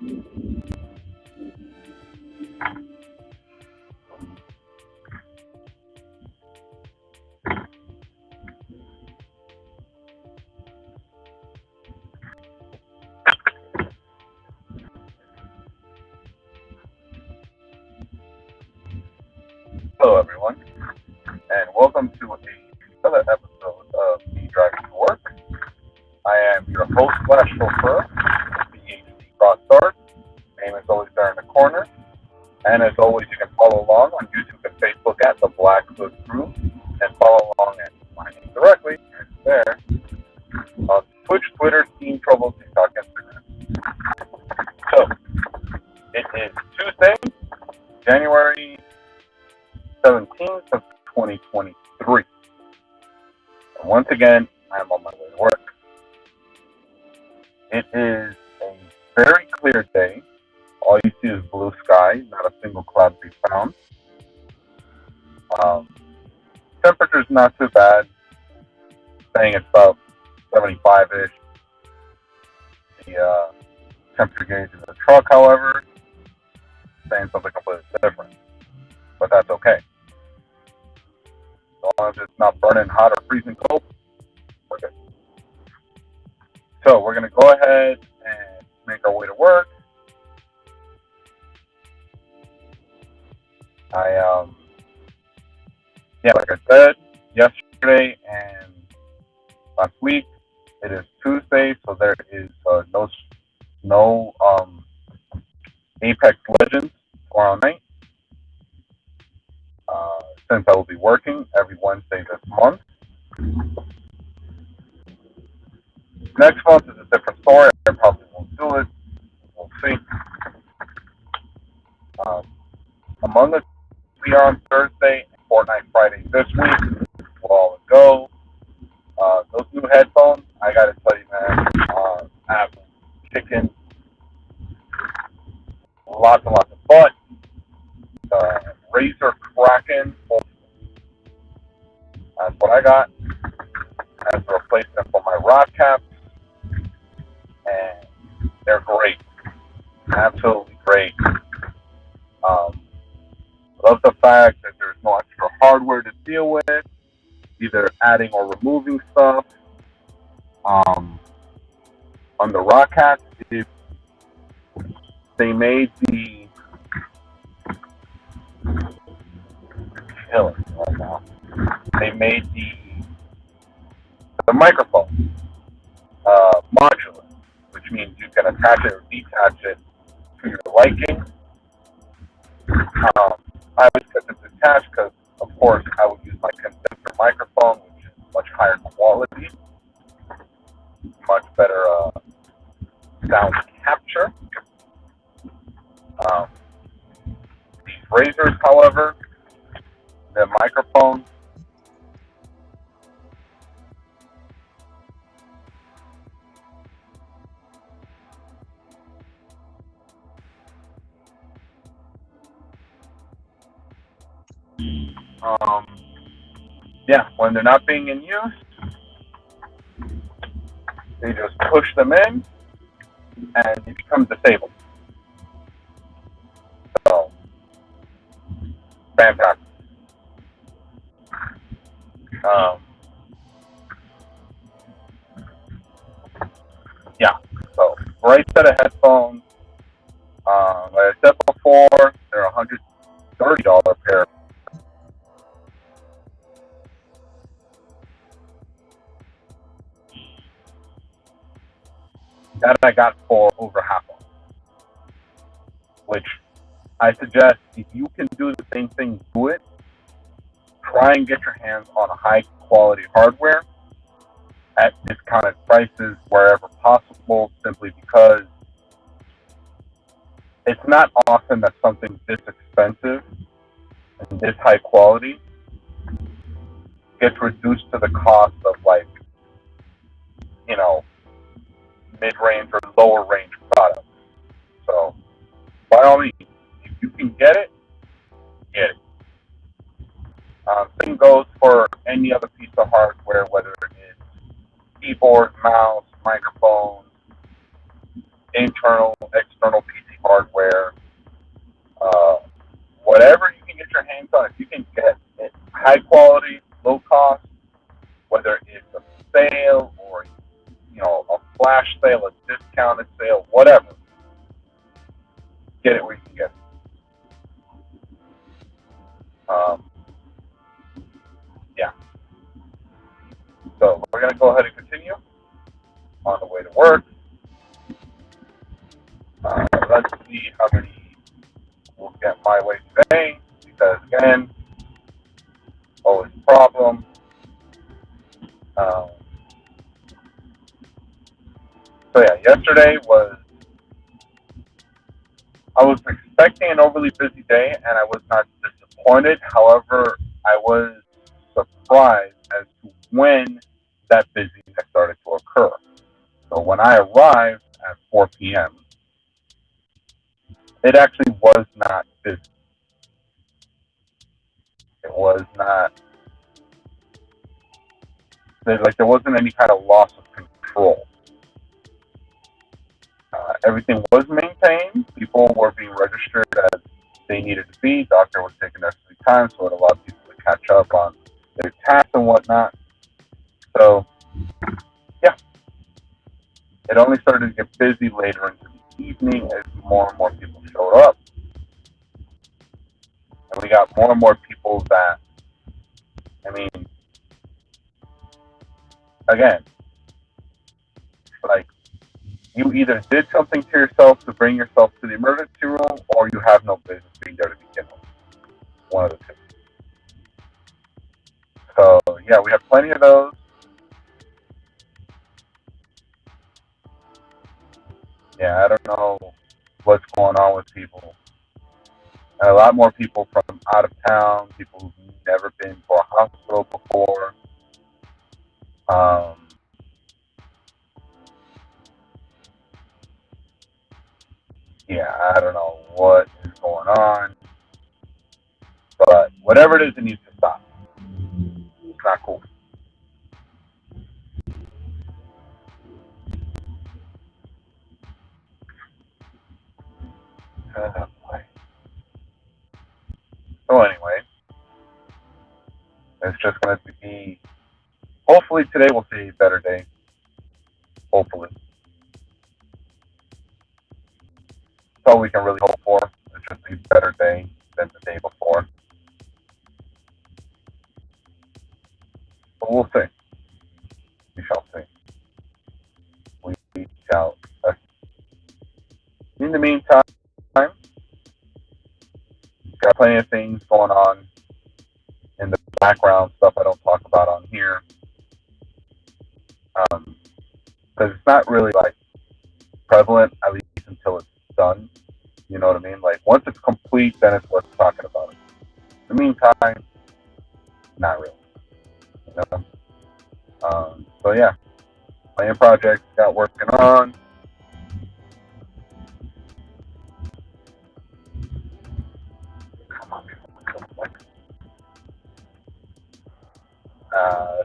Hello, everyone, and welcome to another episode of Me Driving to Work. I am your host slash chauffeur, BHCxDark. Name is always there in the corner, and as always, you can follow along on YouTube and Facebook at the Black Hood Crew, and follow along at my name directly. It's there. Twitch, Twitter, Steam, Trouble, TikTok, Instagram. So it is Tuesday, January 17th of 2023. And once again, I am on my way to work. It is a very clear day. All you see is blue sky, not a single cloud to be found. Temperature's not too bad. Saying it's about 75-ish. The temperature gauge in the truck, however, saying something completely different. But that's okay. As long as it's not burning hot or freezing cold, we're good. So we're going to go ahead and make our way to work. Like I said, yesterday and last week, it is Tuesday, so there is no Apex Legends tomorrow night. Since I will be working every Wednesday this month. Next month is a different story. I probably won't do it. We'll see. Among Us, we are on Thursday and Fortnite Friday this week. We'll all go. Those new headphones, I gotta tell you, man, Apple chicken, lots and lots of butt. Razer Kraken. That's what I got as a replacement for my rod caps, and they're great, absolutely great. Love the fact that there's no extra hardware to deal with, either adding or removing stuff. On the rod caps, if they made the killing right now. They made the microphone modular, which means you can attach it or detach it to your liking. I always kept it detached because, of course, I would use my condenser microphone, which is much higher quality, much better sound capture. These razors, however, the microphone, when they're not being in use, they just push them in and it becomes disabled. So, fantastic. So right set of headphones. Like I said before, they're $130 pair. That I got for over half off. Which I suggest, if you can do the same thing, do it. Try and get your hands on high quality hardware at discounted prices wherever possible, simply because it's not often that something this expensive and this high quality gets reduced to the cost of, like, mid-range or lower range products. So by all means, if you can get it, get it. Same goes for any other piece of hardware, whether it's keyboard, mouse, microphone, internal, external PC hardware, uh, whatever you can get your hands on. If you can get it high quality, low cost, whether it's a sale or a flash sale, a discounted sale, whatever, get it where you can get it. Yeah. So we're gonna go ahead and continue on the way to work. Let's see how many will get my way today, because again, always a problem. Um, so yeah, yesterday I was expecting an overly busy day, and I was not disappointed. However, I was surprised as to when that busyness started to occur. So when I arrived at 4 p.m., it actually was not busy. It was not, there wasn't any kind of loss of control. Everything was maintained. People were being registered as they needed to be. Doctor was taking necessary time, so it allowed people to catch up on their tasks and whatnot. So, yeah, it only started to get busy later into the evening as more and more people showed up. And we got more and more people that, I mean, again, like, you either did something to yourself to bring yourself to the emergency room, or you have no business being there to begin with. One of the two. So, yeah, we have plenty of those. Yeah, I don't know what's going on with people. And a lot more people from out of town, people who've never been to a hospital before. Yeah, I don't know what is going on. But whatever it is, it needs to stop. It's not cool. So anyway, it's just going to be, hopefully today we'll see a better day. Hopefully. That's all we can really hope for. It's just a better day than the day before. But we'll see. We shall see. We shall see. In the meantime, got plenty of things going on in the background, stuff I don't talk about on here. Because it's not really like prevalent, at least until it's done. You know what I mean? Like once it's complete, then it's worth talking about it. In the meantime, not really. You know? So yeah, plenty of projects got working on.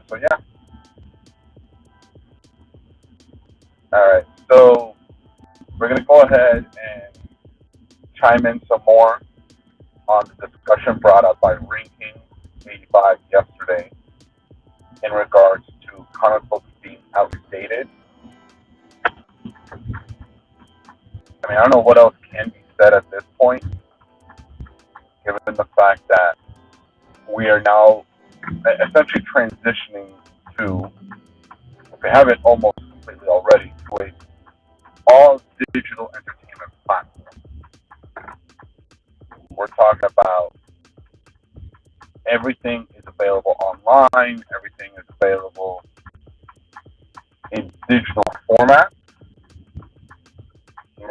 So yeah. All right. So we're gonna go ahead and chime in some more on the discussion brought up by Ranking 85 yesterday in regards to comic books being outdated. I mean, I don't know what else can be said at this point, given the fact that we are now essentially transitioning to, if we haven't almost completely already, to a all digital entertainment platform. We're talking about everything is available online, everything is available in digital format,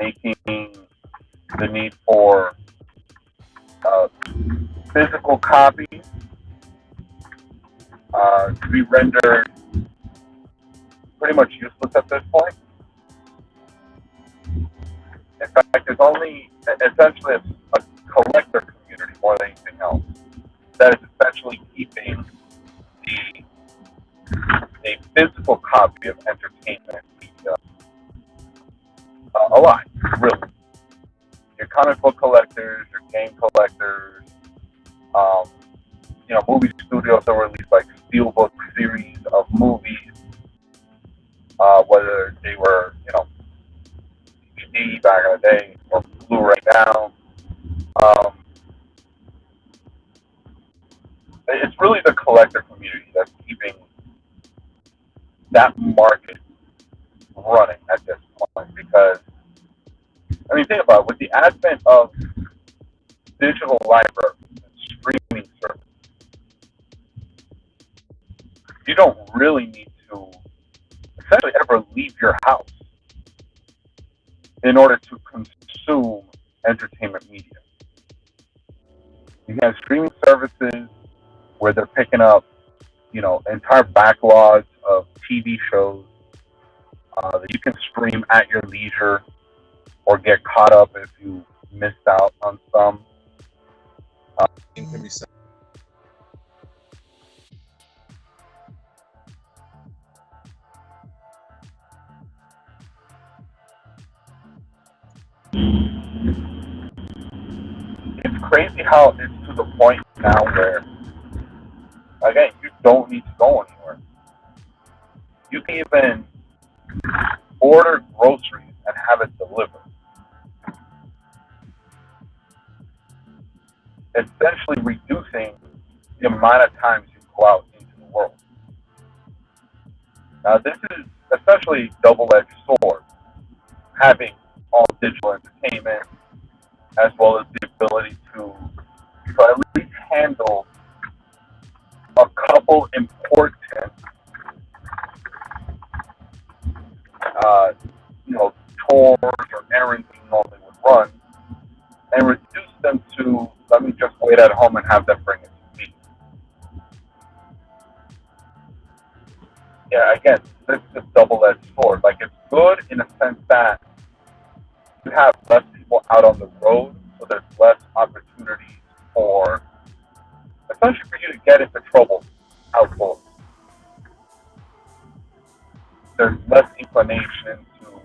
making the need for physical copies to be rendered pretty much useless at this point. In fact, there's only essentially a collector community more than anything else that is essentially keeping a physical copy of entertainment media A lot, really. Your comic book collectors, your game collectors, um, movie studios that release like steelbook series of movies, whether they were, DVD back in the day or Blu-ray now. Um, it's really the collector community that's keeping that market running at this point because, I mean, think about it. With the advent of digital libraries and streaming services, you don't really need to essentially ever leave your house in order to consume entertainment media. You have streaming services where they're picking up, entire backlogs of TV shows that you can stream at your leisure or get caught up if you missed out on some. It can be said. It's crazy how it's to the point now where, again, you don't need to go anywhere. You can even order groceries and have it delivered. Essentially reducing the amount of times you go out into the world. Now, this is essentially a double-edged sword, having all digital entertainment as well as the ability to at least handle a couple important, uh, chores or errands you normally would run, and reduce them to, let me just wait at home and have them bring it to me. Yeah, again, this is a double-edged sword. Like, it's good in a sense that you have less people out on the road, so there's less opportunities for, essentially for you to get into trouble outdoors. There's less inclination to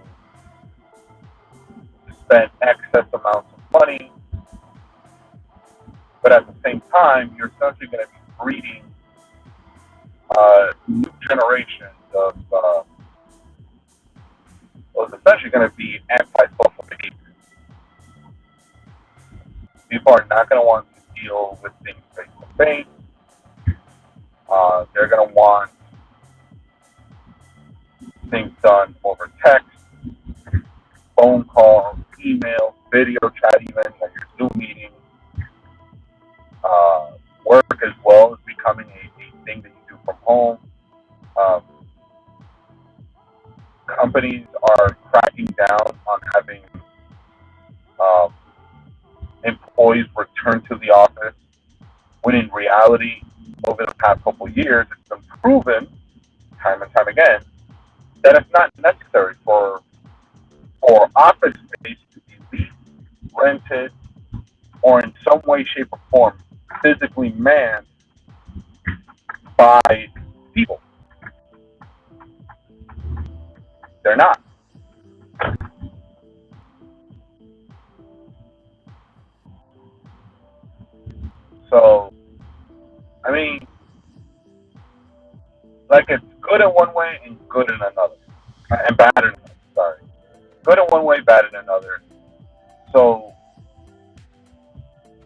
spend excess amounts of money, but at the same time, you're essentially going to be breeding new generations of it's essentially going to be anti-social behavior. People are not going to want to deal with things face to face. They're going to want things done over text, phone calls, email, video chat, even like your Zoom meetings. Work as well is becoming a thing that you do from home. Um, Companies are cracking down on having employees return to the office, when in reality, over the past couple of years, it's been proven time and time again that it's not necessary for office space to be leased, rented, or in some way, shape, or form physically manned by people. They're not. So, I mean, like, it's good in one way and good in another, and bad in another. Sorry, good in one way, bad in another. So,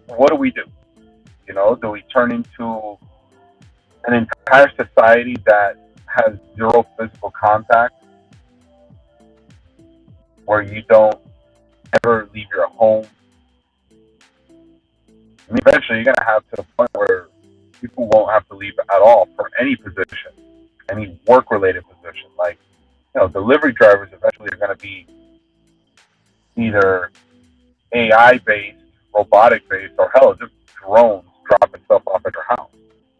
what do we do? Do we turn into an entire society that has zero physical contact, where you don't ever leave your home? I mean, eventually you're going to have to the point where people won't have to leave at all for any position, any work-related position. Like, delivery drivers eventually are going to be either AI-based, robotic-based, or hell, just drones dropping stuff off at your house.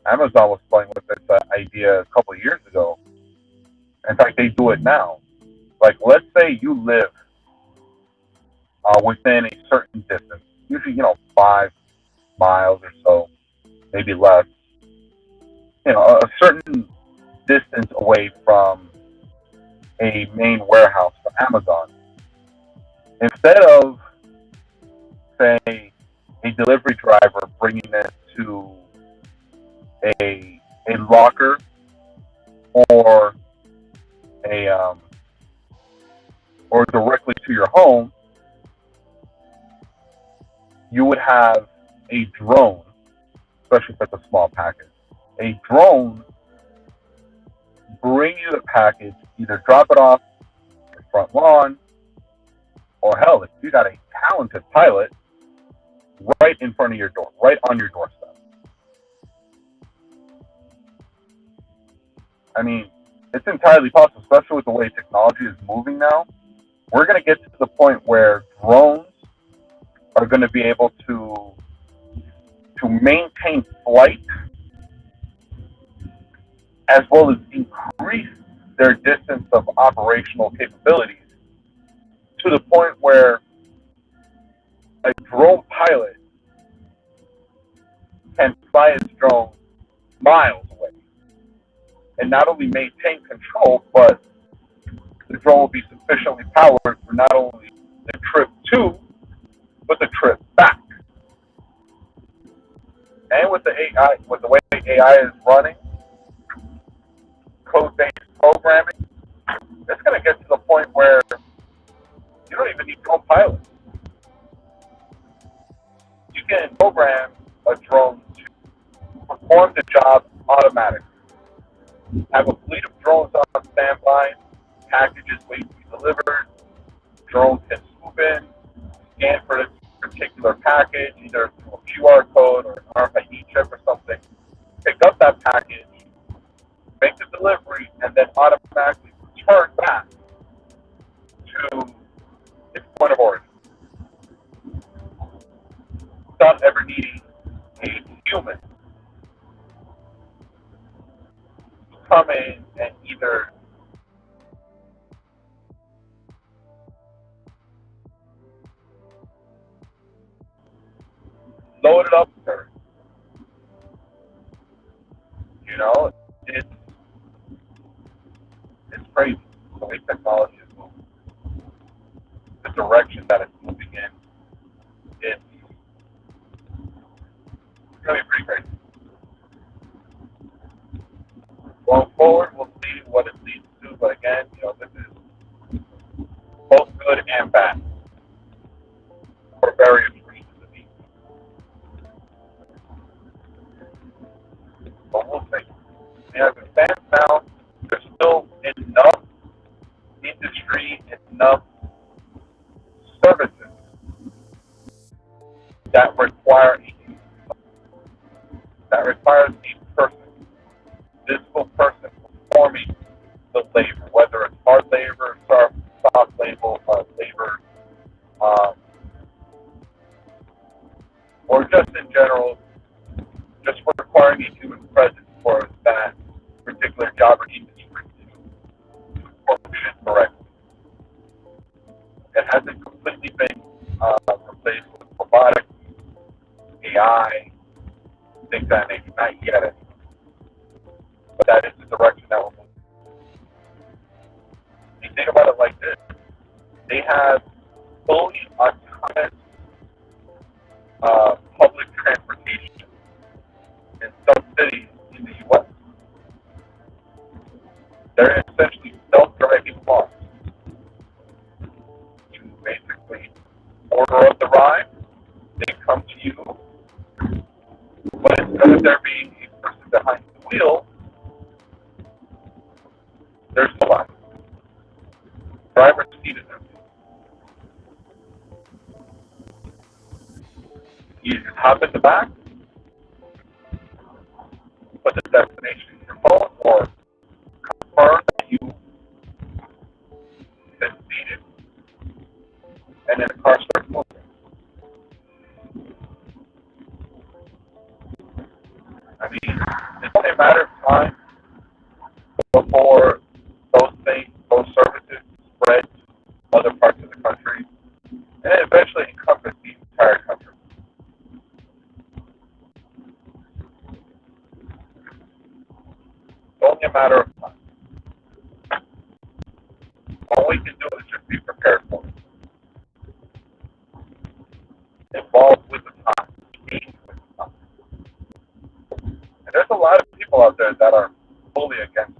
Amazon was playing with this idea a couple of years ago. In fact, they do it now. Like, let's say you live within a certain distance, usually, 5 miles or so, maybe less, a certain distance away from a main warehouse for Amazon. Instead of, say, a delivery driver bringing it to a locker or or directly to your home, you would have a drone, especially if it's a small package. A drone bring you the package, either drop it off your front lawn, or hell, if you got a talented pilot, right in front of your door, right on your doorstep. I mean, it's entirely possible, especially with the way technology is moving now. We're going to get to the point where drones are going to be able to maintain flight as well as increase their distance of operational capabilities to the point where a drone pilot can fly his drone miles away and not only maintain control, but the drone will be sufficiently powered for not only the trip to, but the trip back. And with the AI, with the way AI is running, code-based programming, it's going to get to the point where you don't even need drone pilots. You can program a drone to perform the job automatically. Have a fleet of drones on standby, packages waiting to be delivered, drone can swoop in, scan for this particular package, either through a QR code or an RFID chip or something, pick up that package, make the delivery, and then automatically return back to its point of origin without ever needing a human to come in and either load it up or, you know, it's crazy the way technology is moving. The direction that it's moving in, it's going to be pretty crazy. Going forward, we'll see what it leads to, but again, this is both good and bad for various reasons. But we'll see. As it stands now, there's still enough industry, enough services that require requires a person, physical person, performing the labor, whether it's hard labor, soft labor, or just in general, just requiring a human presence for that particular job or industry to function correctly. It hasn't completely been replaced with robotics, AI, things of that nature. Not yet, anyway. But that is the direction that we're moving. You think about it like this: they have fully autonomous public transportation in some cities in the U.S. They're essentially self-driving cars. You basically order up the ride, they come to you, but instead of there being a person behind the wheel, there's nobody. Driver's seat is empty. You just hop in the back, put the destination in your phone, or confirm that you've been seated, and then the car starts moving. I mean, it's only a matter of time before those things, those services spread to other parts of the country, and then eventually encompass the entire country. It's only a matter of time. All we can do is just be prepared for it. evolve with the time, change with the time. And there's a lot of people out there that are fully against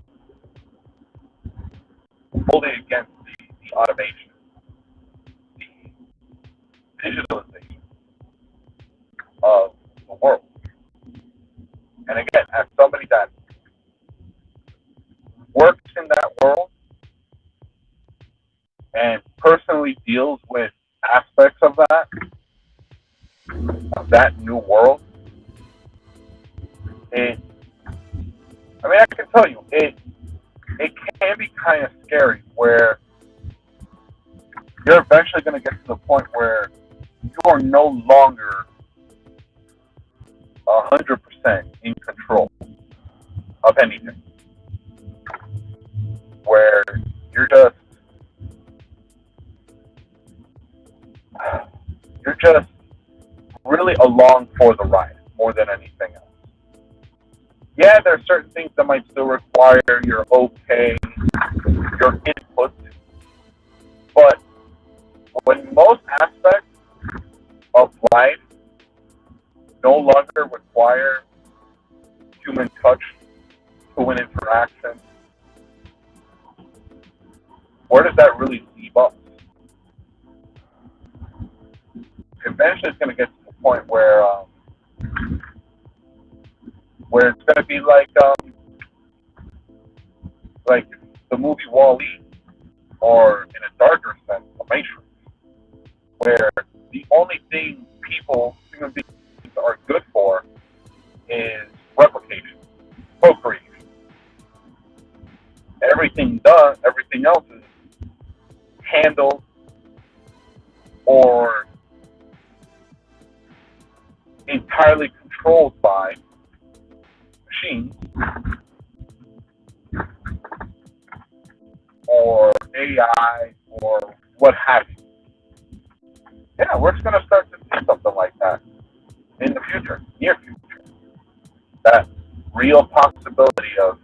the automation, the digitalization of the world. And again, as somebody that works in that world and personally deals with aspects of that new world, I can tell you, it can be kind of scary where you're eventually going to get to the point where you are no longer 100% in control of anything. Where you're just really along for the ride more than anything else. Yeah, there are certain things that might still require your input, but when most aspects of life no longer require human touch, human interaction, where does that really leave us? Eventually it's going to get to the point where it's going to be like the movie Wall-E, or in a darker sense, The Matrix, where the only thing human beings are good for is replication, procreation. Everything else is handled or entirely controlled by machines or AI or what have you. Yeah, we're just going to start to see something like that in the future, near future. That real possibility of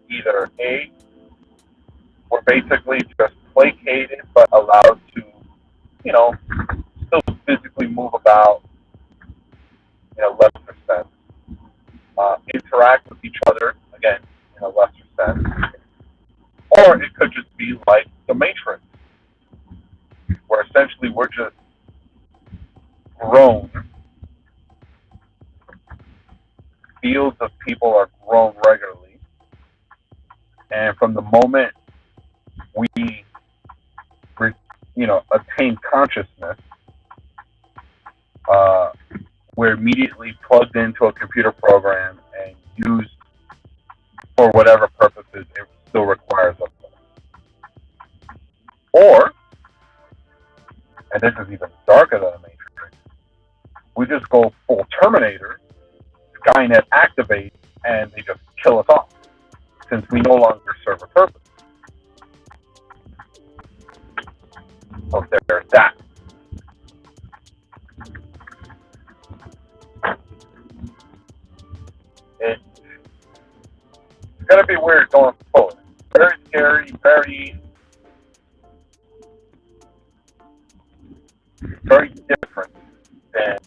either A, we're basically just placated but allowed to, still physically move about in a lesser sense, interact with each other, again, in a lesser sense. Or it could just be like the Matrix, where essentially we're just grown. Fields of people are grown regularly. And from the moment we, attain consciousness, we're immediately plugged into a computer program and used for whatever purposes it still requires of us. Or, and this is even darker than a Matrix, we just go full Terminator, Skynet activates, and they just kill us off, since we no longer serve a purpose. So there's that. It's going to be weird going forward. Very scary, very, very different than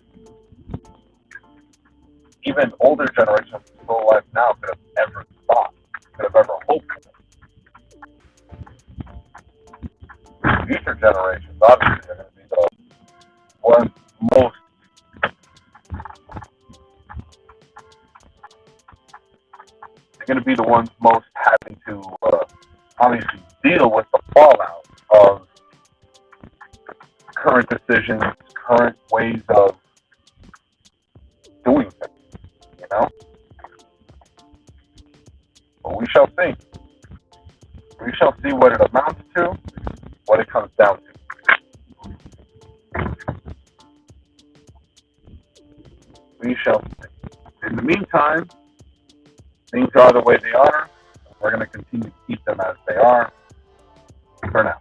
even older generations still alive now could have ever thought, could have ever hoped for. Future generations, obviously, are going to be the ones most having to obviously deal with the fallout of current decisions, current ways of doing things, But we shall see. We shall see what it amounts to, what it comes down to. We shall see. In the meantime, things are the way they are. We're going to continue to keep them as they are for now.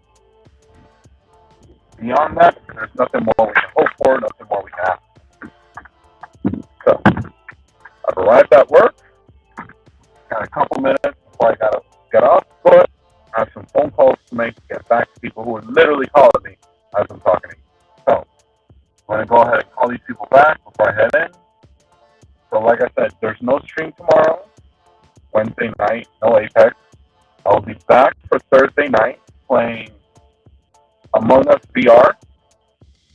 Beyond that, there's nothing more we can hope for, nothing more we can ask. So, I've arrived at work. Got a couple minutes before I got to get off, but I have some phone calls to make to get back to people who are literally calling me as I'm talking to you. So, I'm going to go ahead and call these people back before I head in. So like I said, there's no stream tomorrow. Wednesday night, no Apex. I'll be back for Thursday night playing Among Us VR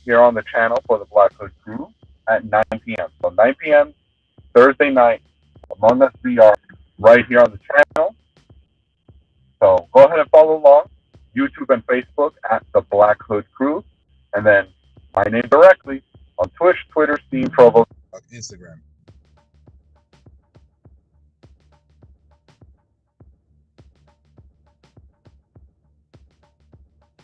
here on the channel for the Black Hood crew at 9 p.m. So 9 p.m. Thursday night, Among Us VR right here on the channel. So go ahead and follow along, YouTube and Facebook at the Black Hood crew, and then my name directly on Twitch, Twitter, Steam, Trovo, Instagram.